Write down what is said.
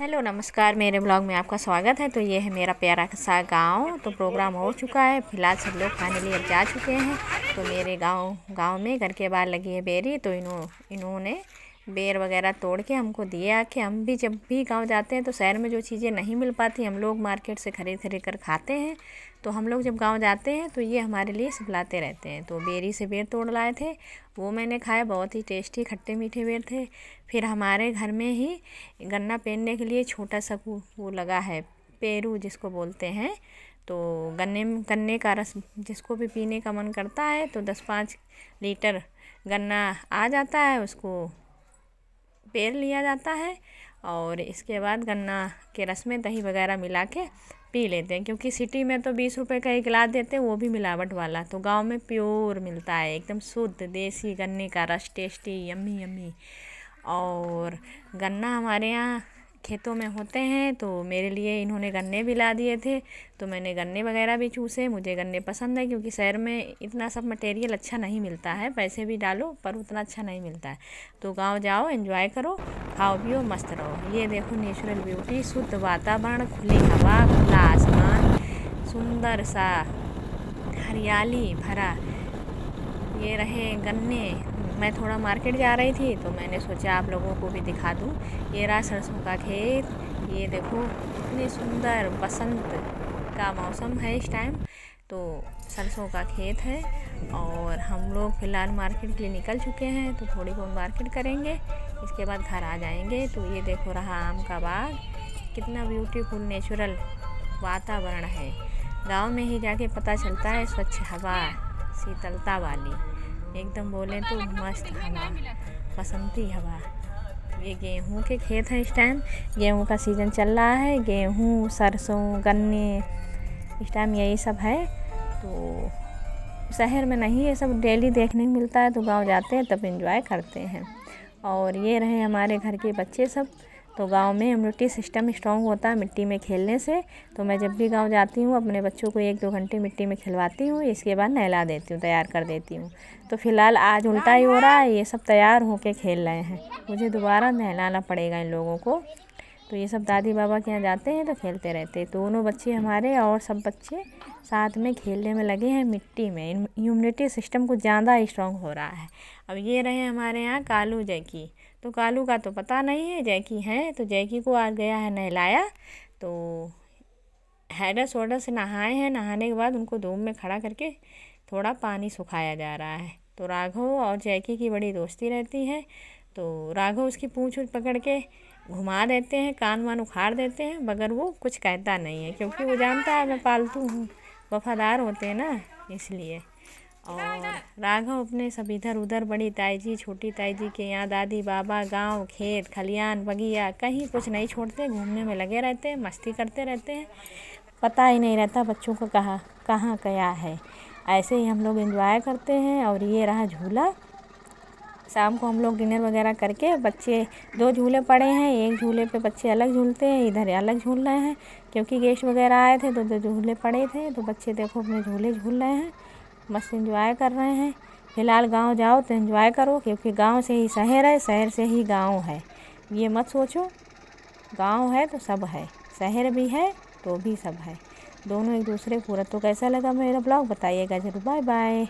Hello नमस्कार, मेरे blog में आपका स्वागत है। तो ये है मेरा प्यारा सा गांव। तो प्रोग्राम हो चुका है, फिलहाल सब लोग खाने लिए अब जा चुके हैं। तो मेरे गांव में घर के बाहर लगी है बेरी। तो इन्होंने बेर वगैरह तोड़ के हमको दिए आके। हम भी जब भी गांव जाते हैं तो शहर में जो चीज़ें नहीं मिल पाती हम लोग मार्केट से खरीद कर खाते हैं। तो हम लोग जब गांव जाते हैं तो ये हमारे लिए सब लाते रहते हैं। तो बेरी से बेर तोड़ लाए थे, वो मैंने खाए, बहुत ही टेस्टी खट्टे मीठे बेर थे। फिर हमारे घर में ही गन्ना पेरने के लिए छोटा सा वो लगा है, पेरू जिसको बोलते हैं। तो गन्ने का रस जिसको भी पीने का मन करता है तो 10-5 लीटर गन्ना आ जाता है, उसको पेर लिया जाता है। और इसके बाद गन्ना के रस में दही वगैरह मिला के पी लेते हैं, क्योंकि सिटी में तो 20 रुपए का एक गिलास देते हैं, वो भी मिलावट वाला। तो गांव में प्योर मिलता है, एकदम शुद्ध देसी गन्ने का रस, टेस्टी यम्मी यम्मी। और गन्ना हमारे यहाँ खेतों में होते हैं, तो मेरे लिए इन्होंने गन्ने भी ला दिए थे। तो मैंने गन्ने वगैरह भी चूसे। मुझे गन्ने पसंद है, क्योंकि शहर में इतना सब मटेरियल अच्छा नहीं मिलता है, पैसे भी डालो पर उतना अच्छा नहीं मिलता है। तो गांव जाओ, एंजॉय करो, खाओ पियो, मस्त रहो। ये देखो नेचुरल ब्यूटी, शुद्ध वातावरण, खुली हवा, खुला आसमान, सुंदर सा हरियाली भरा। ये रहे गन्ने। मैं थोड़ा मार्केट जा रही थी तो मैंने सोचा आप लोगों को भी दिखा दूँ। ये रहा सरसों का खेत। ये देखो इतने सुंदर, बसंत का मौसम है इस टाइम। तो सरसों का खेत है और हम लोग फ़िलहाल मार्केट के लिए निकल चुके हैं। तो थोड़ी बहुत मार्केट करेंगे, इसके बाद घर आ जाएंगे। तो ये देखो रहा आम का बाग, कितना ब्यूटीफुल नेचुरल वातावरण है। गाँव में ही जाके पता चलता है, स्वच्छ हवा, शीतलता वाली, एकदम बोले तो मस्त हवा, बसंती हवा। ये गेहूं के खेत हैं इस टाइम, गेहूं का सीज़न चल रहा है। गेहूं, सरसों, गन्ने, इस टाइम यही सब है। तो शहर में नहीं ये सब डेली देखने को मिलता है, तो गांव जाते हैं तब एंजॉय करते हैं। और ये रहे हमारे घर के बच्चे सब। तो गांव में इम्यूनिटी सिस्टम स्ट्रॉन्ग होता है मिट्टी में खेलने से। तो मैं जब भी गांव जाती हूँ अपने बच्चों को 1-2 घंटे मिट्टी में खिलवाती हूँ, इसके बाद नहला देती हूँ, तैयार कर देती हूँ। तो फ़िलहाल आज उल्टा ही हो रहा है, ये सब तैयार होके खेल रहे हैं, मुझे दोबारा नहलाना पड़ेगा इन लोगों को। तो ये सब दादी बाबा के यहाँ जाते हैं तो खेलते रहते हैं। दोनों बच्चे हमारे और सब बच्चे साथ में खेलने में लगे हैं मिट्टी में। इम्यूनिटी सिस्टम कुछ ज़्यादा स्ट्रॉन्ग हो रहा है। अब ये रहे हमारे यहाँ कालू जैकी। तो कालू का तो पता नहीं है, जैकी हैं। तो जैकी को आज गया है नहलाया। तो हैडस वोडस से नहाए हैं। नहाने के बाद उनको धूप में खड़ा करके थोड़ा पानी सुखाया जा रहा है। तो राघव और जैकी की बड़ी दोस्ती रहती है। तो राघव उसकी पूँछ पकड़ के घुमा देते हैं, कान वान उखाड़ देते हैं, मगर वो कुछ कहता नहीं है, क्योंकि वो जानता है मैं पालतू हूँ, वफादार होते हैं ना, इसलिए। और राघव अपने सब इधर उधर बड़ी ताई जी, छोटी ताई जी के यहाँ, दादी बाबा, गांव, खेत खलियान, बगिया, कहीं कुछ नहीं छोड़ते, घूमने में लगे रहते हैं, मस्ती करते रहते हैं। पता ही नहीं रहता बच्चों को कहाँ क्या है। ऐसे ही हम लोग एंजॉय करते हैं। और ये रहा झूला। शाम को हम लोग डिनर वगैरह करके, बच्चे 2 झूले पड़े हैं, एक झूले पे बच्चे अलग झूलते हैं, इधर अलग झूल रहे हैं, क्योंकि गेस्ट वगैरह आए थे तो 2 झूले पड़े थे। तो बच्चे देखो अपने झूले झूल रहे हैं, मस्त एंजॉय कर रहे हैं। फ़िलहाल गांव जाओ तो एंजॉय करो, क्योंकि गांव से ही शहर है, शहर से ही गांव है। ये मत सोचो गांव है तो सब है, शहर भी है तो भी सब है, दोनों एक दूसरे पूरक। तो कैसा लगा मेरा ब्लॉग बताइएगा ज़रूर। Bye bye.